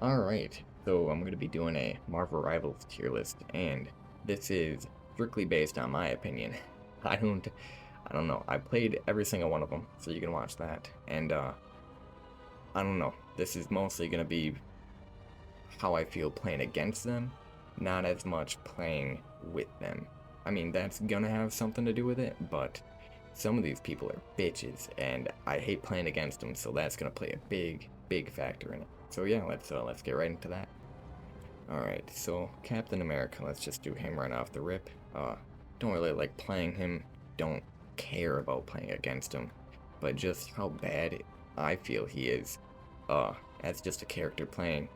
Alright, so I'm going to be doing a Marvel Rivals tier list, and this is strictly based on my opinion. I don't, I don't know. I played every single one of them, so you can watch that. And, I don't know. This is mostly going to be how I feel playing against them, not as much playing with them. I mean, that's gonna have something to do with it, but some of these people are bitches, and I hate playing against them, so that's gonna play a big factor in it. So yeah, let's get right into that. All right, so Captain America, let's just do him right off the rip. Don't really like playing him, don't care about playing against him, but just how bad I feel he is, as just a character playing,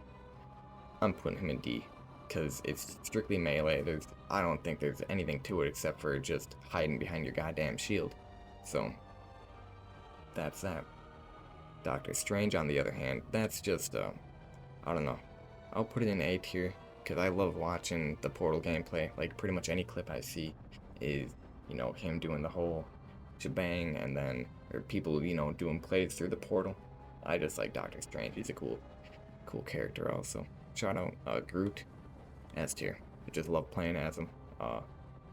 I'm putting him in D, because it's strictly melee. I don't think there's anything to it except for just hiding behind your goddamn shield. So, that's that. Doctor Strange, on the other hand, that's just, I don't know. I'll put it in A tier, because I love watching the Portal gameplay. Like, pretty much any clip I see is, him doing the whole shebang, and then, or people, doing plays through the Portal. I just like Doctor Strange. He's a cool character also. Shout out Groot, S tier. I just love playing as him. Uh,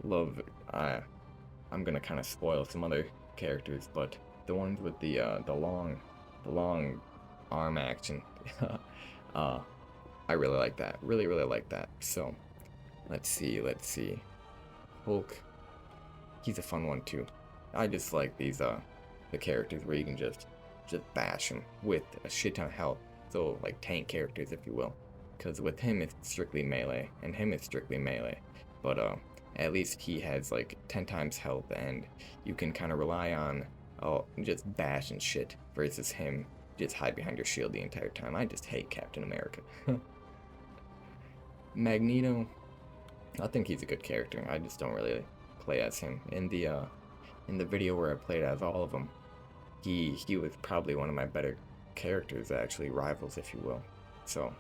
love. I'm gonna kind of spoil some other characters, but the ones with the long arm action, uh, I really like that. Really like that. So let's see. Hulk, he's a fun one too. I just like these the characters where you can just bash him with a shit ton of health. So like tank characters, if you will. Because with him it's strictly melee, and him it's strictly melee. But at least he has like 10 times health, and you can kind of rely on just bashing shit versus him just hide behind your shield the entire time. I just hate Captain America. Magneto, I think he's a good character. I just don't really play as him. In the video where I played as all of them, he was probably one of my better characters, actually, rivals, if you will. So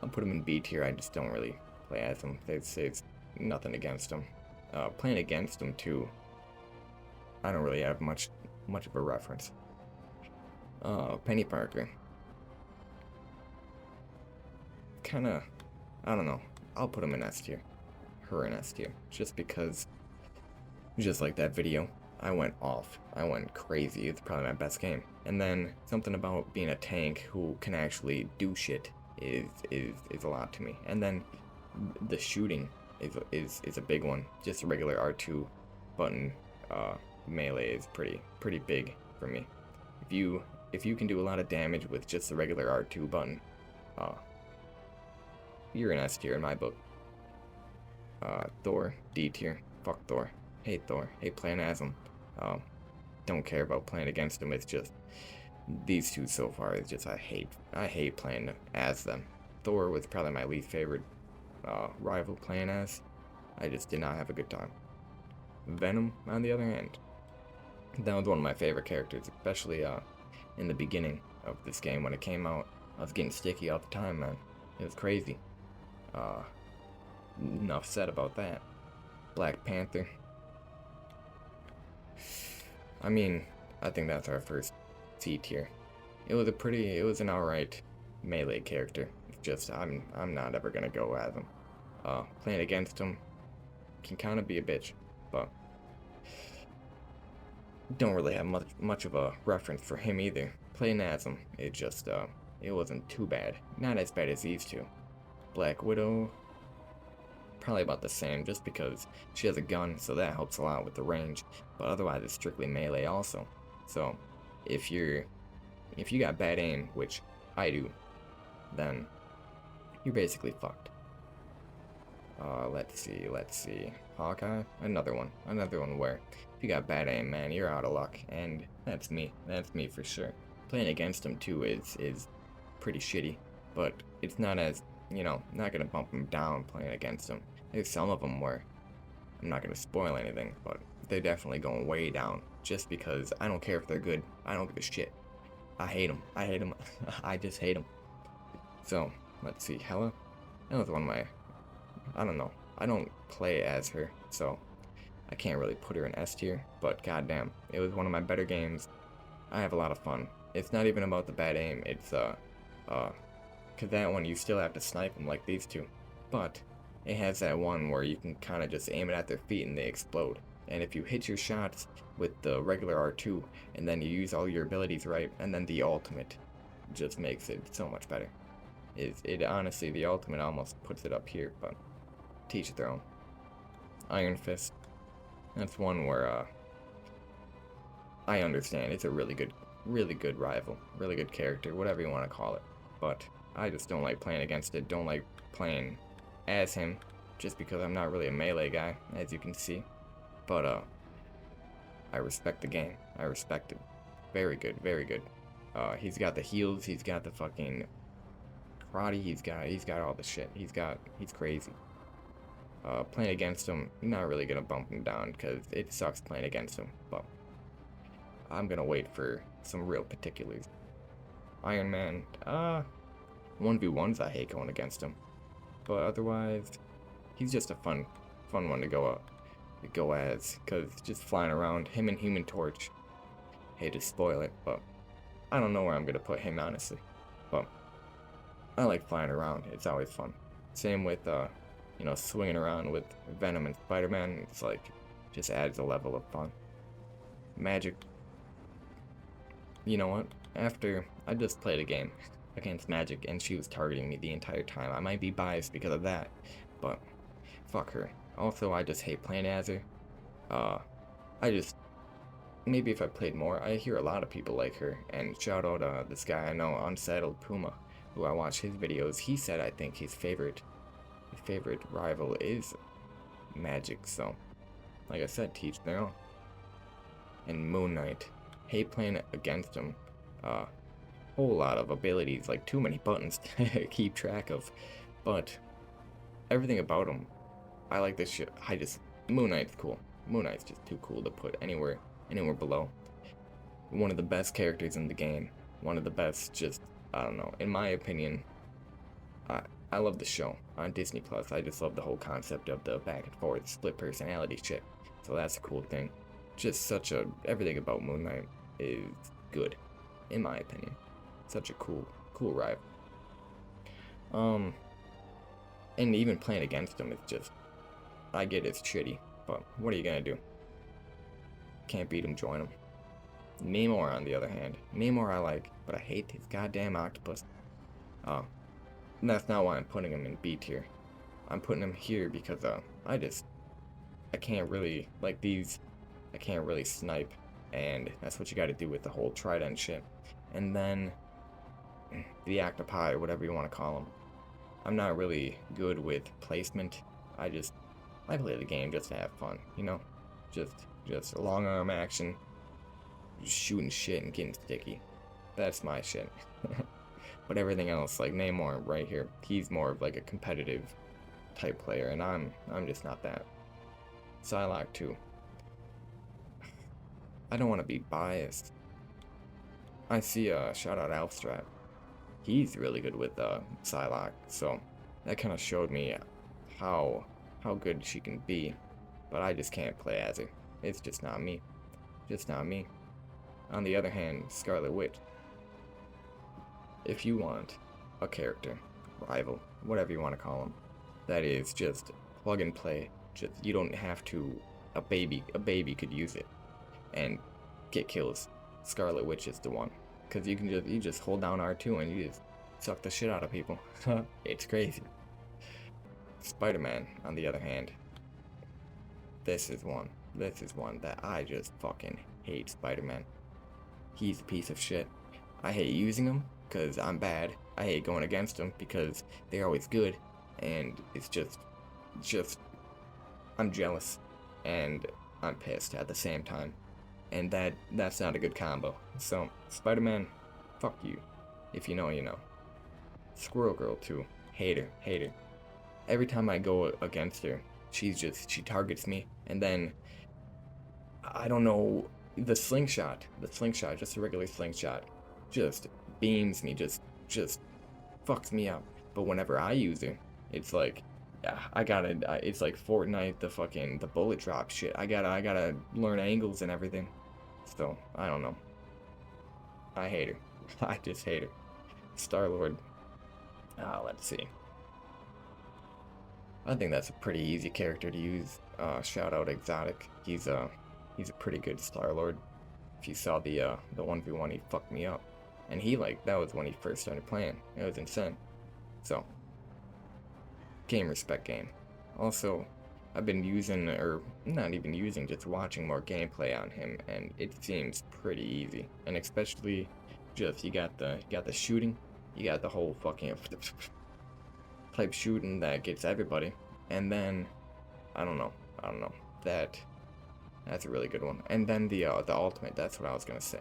I'll put him in B tier. I just don't really play as him. There's nothing against him. Playing against him too, I don't really have much of a reference. Penny Parker, kind of, I don't know. I'll put him in S tier, her in S tier, just because, just like that video, I went off. I went crazy. It's probably my best game. And then something about being a tank who can actually do shit is a lot to me. And then the shooting is a big one. Just a regular R2 button melee is pretty big for me. If you can do a lot of damage with just the regular R2 button, uh, you're an S tier in my book. Thor, D tier. Fuck Thor. Hate Thor. Hate playing as him. Um, don't care about playing against him. It's just these two so far. It's just I hate playing as them. Thor was probably my least favorite rival playing as. I just did not have a good time. Venom, on the other hand, that was one of my favorite characters, especially in the beginning of this game when it came out. I was getting sticky all the time, man. It was crazy. Uh, enough said about that. Black Panther. I mean, I think that's our first C tier. It was an alright melee character. It's just I'm not ever gonna go as him. Playing against him can kind of be a bitch, but don't really have much of a reference for him either. Playing as him, it wasn't too bad. Not as bad as these two. Black Widow, probably about the same, just because she has a gun, so that helps a lot with the range. But otherwise, it's strictly melee also. So, if you got bad aim, which I do, then you're basically fucked. Let's see. Hawkeye, another one where if you got bad aim, man, you're out of luck, and that's me for sure. Playing against him too is pretty shitty, but it's not as, not gonna bump him down playing against him. There's some of them where I'm not gonna spoil anything, but they're definitely going way down just because I don't care if they're good. I don't give a shit. I hate them. I just hate them. So let's see, Hela. That was one of my, I don't know. I don't play as her, so I can't really put her in S tier, but goddamn, it was one of my better games. I have a lot of fun. It's not even about the bad aim, it's because that one you still have to snipe them like these two. But it has that one where you can kind of just aim it at their feet and they explode. And if you hit your shots with the regular R2 and then you use all your abilities right, and then the ultimate just makes it so much better. It honestly, the ultimate almost puts it up here, but teach their own. Iron Fist. That's one where I understand it's a really good rival, really good character, whatever you want to call it. But I just don't like playing against it. Don't like playing as him, just because I'm not really a melee guy, as you can see. But I respect the game. I respect it. Very good, very good. He's got the heals. He's got the fucking karate. He's got all the shit. He's crazy. Playing against him, not really gonna bump him down because it sucks playing against him. But I'm gonna wait for some real particulars. Iron Man, 1v1s I hate going against him, but otherwise, he's just a fun one to go as, cause just flying around, him and Human Torch. Hate to spoil it, but I don't know where I'm gonna put him honestly, but I like flying around. It's always fun. Same with swinging around with Venom and Spider-Man. It's like just adds a level of fun. Magic. You know what? After I just played a game against Magic and she was targeting me the entire time. I might be biased because of that, but fuck her. Also, I just hate playing as her. Maybe if I played more, I hear a lot of people like her. And shout out this guy I know, Unsaddled Puma, who I watch his videos. He said I think his favorite rival is Magic. So, like I said, teach their own. And Moon Knight, hate playing against him. Whole lot of abilities, like too many buttons to keep track of. But everything about him, I like this shit. Moon Knight's cool. Moon Knight's just too cool to put anywhere below. One of the best characters in the game. One of the best, just, I don't know, in my opinion. I love the show on Disney Plus. I just love the whole concept of the back and forth split personality shit. So that's a cool thing. Just everything about Moon Knight is good, in my opinion. Such a cool rival. And even playing against him is just, I get it's shitty, but what are you gonna do? Can't beat him, join him. Namor, on the other hand. Namor I like, but I hate his goddamn octopus. And that's not why I'm putting him in B tier. I'm putting him here because, I can't really, like these, I can't really snipe. And that's what you gotta do with the whole trident shit. And then, the octopi, whatever you want to call them. I'm not really good with placement. I play the game just to have fun, you know? Just a long arm action, just shooting shit and getting sticky. That's my shit. But everything else, like Namor right here, he's more of like a competitive type player, and I'm just not that. Psylocke too. I don't want to be biased. I see shout out Alfstrat. He's really good with Psylocke, so that kind of showed me how good she can be. But I just can't play as her. It's just not me. Just not me. On the other hand, Scarlet Witch. If you want a character, rival, whatever you want to call him, that is just plug and play. Just you don't have to. A baby could use it and get kills. Scarlet Witch is the one, cause you just hold down R2 and you just suck the shit out of people. It's crazy. Spider-Man, on the other hand, this is one that I just fucking hate. Spider-Man. He's a piece of shit. I hate using him because I'm bad. I hate going against him because they're always good, and it's just I'm jealous and I'm pissed at the same time, and that's not a good combo. So Spider-Man, fuck you. If you know, you know. Squirrel Girl too. Hate her. Every time I go against her, she targets me, and then I don't know, the slingshot, just a regular slingshot, just beams me, just fucks me up. But whenever I use her, it's like, yeah, it's like Fortnite, the bullet drop shit. I gotta learn angles and everything. So, I don't know. I hate her. I just hate her. Star-Lord. Let's see. I think that's a pretty easy character to use. Shout out Exotic. He's a pretty good Star-Lord. If you saw the 1v1, he fucked me up. And that was when he first started playing. It was insane. So, game respect game. Also, I've been using, or not even using, just watching more gameplay on him, and it seems pretty easy. And especially, just you got the shooting, you got the whole fucking type shooting that gets everybody, and then I don't know, that's a really good one. And then the ultimate, that's what I was gonna say.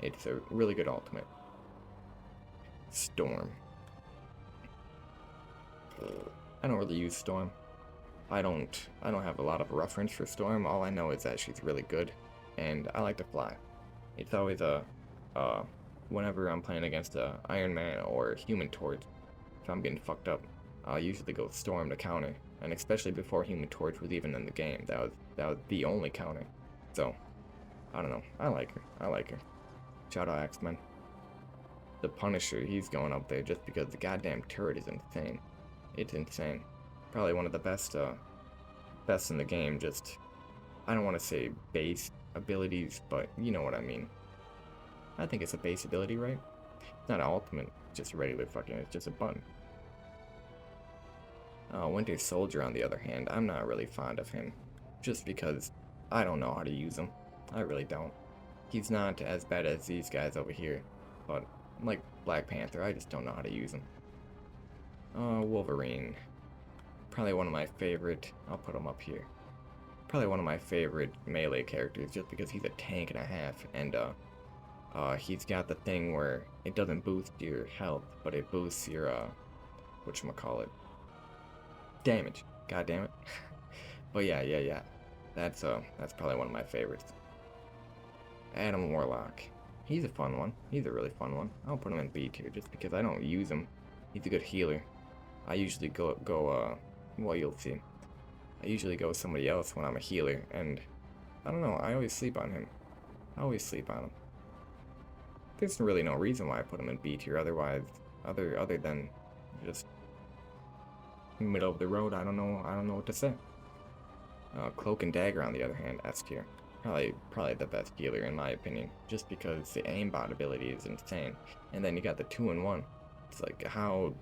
It's a really good ultimate. Storm. I don't really use Storm. I don't have a lot of reference for Storm. All I know is that she's really good, and I like to fly. It's always whenever I'm playing against a Iron Man or Human Torch, if I'm getting fucked up, I'll usually go Storm to counter, and especially before Human Torch was even in the game, that was the only counter. So, I don't know. I like her. Shout out X-Men. The Punisher, he's going up there just because the goddamn turret is insane. It's insane. Probably one of the best in the game. Just, I don't want to say base abilities, but you know what I mean. I think it's a base ability, right? It's not an ultimate, just regular fucking, it's just a button. Winter Soldier, on the other hand, I'm not really fond of him. Just because I don't know how to use him. I really don't. He's not as bad as these guys over here, but like Black Panther, I just don't know how to use him. Wolverine. Probably one of my favorite, I'll put him up here. Probably one of my favorite melee characters just because he's a tank and a half, and he's got the thing where it doesn't boost your health, but it boosts your whatchamacallit, damage. God damn it. But yeah. That's probably one of my favorites. Adam Warlock. He's a fun one. He's a really fun one. I'll put him in B tier just because I don't use him. He's a good healer. I usually go well, you'll see. I usually go with somebody else when I'm a healer, and I don't know, I always sleep on him. There's really no reason why I put him in B tier otherwise, other than just middle of the road. I don't know what to say. Cloak and Dagger, on the other hand, S tier. Probably the best healer in my opinion, just because the aimbot ability is insane. And then you got the 2-in-1. It's like, how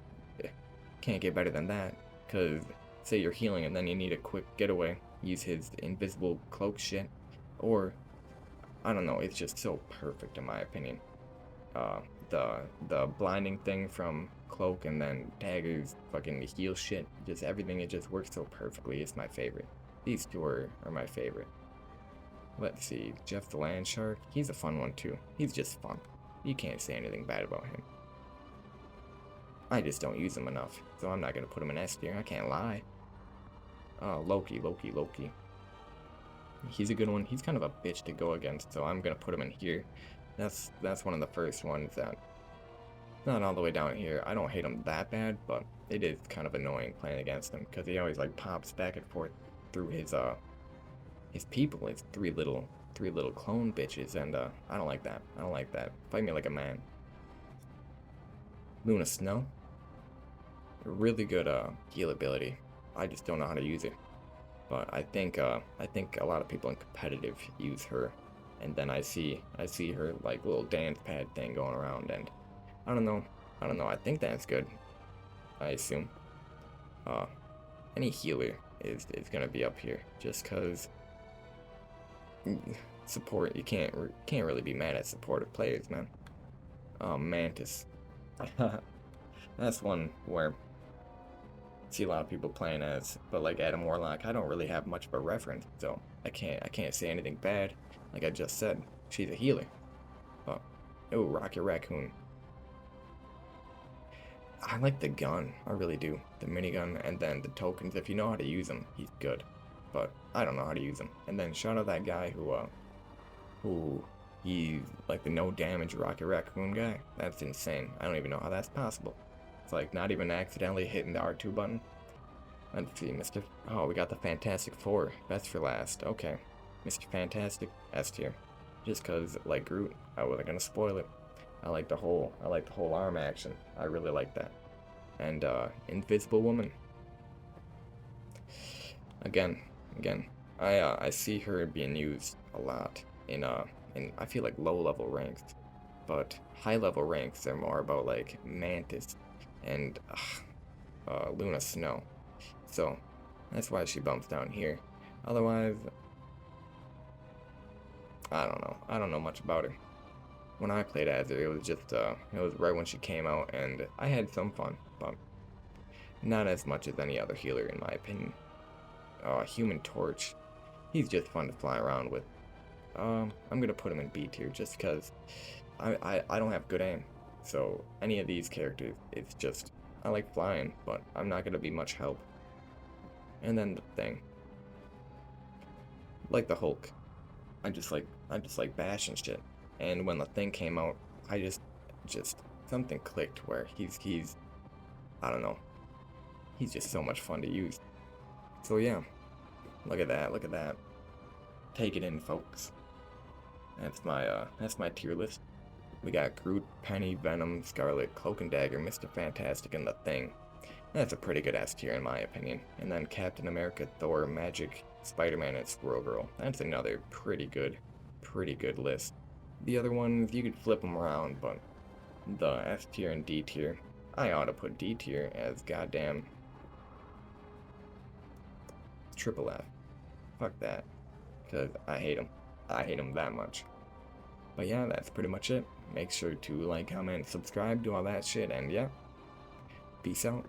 can't get better than that? Because say you're healing and then you need a quick getaway, use his invisible cloak shit, or I don't know, it's just so perfect in my opinion. The blinding thing from Cloak and then Dagger's fucking heal shit, just everything, it just works so perfectly. It's my favorite. These two are my favorite. Let's see, Jeff the Landshark, he's a fun one too. He's just fun. You can't say anything bad about him. I just don't use him enough, so I'm not gonna put him in S tier. I can't lie. Loki. He's a good one. He's kind of a bitch to go against, so I'm gonna put him in here. That's one of the first ones that, not all the way down here. I don't hate him that bad, but it is kind of annoying playing against him because he always like pops back and forth through his people. His three little clone bitches, and I don't like that. Fight me like a man. Luna Snow. A really good heal ability. I just don't know how to use it. But I think a lot of people in competitive use her, and then I see her like little dance pad thing going around, and I don't know. I think that's good. I assume. Any healer is gonna be up here, just cause support. You can't really be mad at supportive players, man. Mantis. That's one where I see a lot of people playing as, but like Adam Warlock, I don't really have much of a reference, so I can't say anything bad. Like I just said, she's a healer. Oh, Rocket Raccoon. I like the gun, I really do. The minigun, and then the tokens. If you know how to use them, he's good. But I don't know how to use them. And then shout out that guy who he's like the no damage Rocket Raccoon guy. That's insane. I don't even know how that's possible. It's like not even accidentally hitting the R2 button. Let's see, Mr. Oh, we got the Fantastic Four. Best for last. Okay. Mr. Fantastic, S tier. Just cause, like Groot, I wasn't gonna spoil it. I like the whole arm action. I really like that. and Invisible Woman. Again, I see her being used a lot in I feel like low level ranks, but high level ranks are more about like Mantis and Luna Snow. So that's why she bumps down here. Otherwise, I don't know. I don't know much about her. When I played as her, it was just it was right when she came out, and I had some fun, but not as much as any other healer in my opinion. Human Torch, he's just fun to fly around with. I'm gonna put him in B tier just because I don't have good aim. So any of these characters, it's just I like flying, but I'm not gonna be much help. And then the Thing, like the Hulk, I just like bashing shit. And when the Thing came out, I just something clicked where he's I don't know, he's just so much fun to use. So yeah, look at that, look at that. Take it in, folks. That's my tier list. We got Groot, Penny, Venom, Scarlet, Cloak and Dagger, Mr. Fantastic, and the Thing. That's a pretty good S tier in my opinion. And then Captain America, Thor, Magic, Spider-Man, and Squirrel Girl. That's another pretty good list. The other ones, you could flip them around, but the S tier and D tier, I ought to put D tier as goddamn triple F. Fuck that. Because I hate them. I hate them that much. But yeah, that's pretty much it. Make sure to like, comment, subscribe, do all that shit, and yeah. Peace out.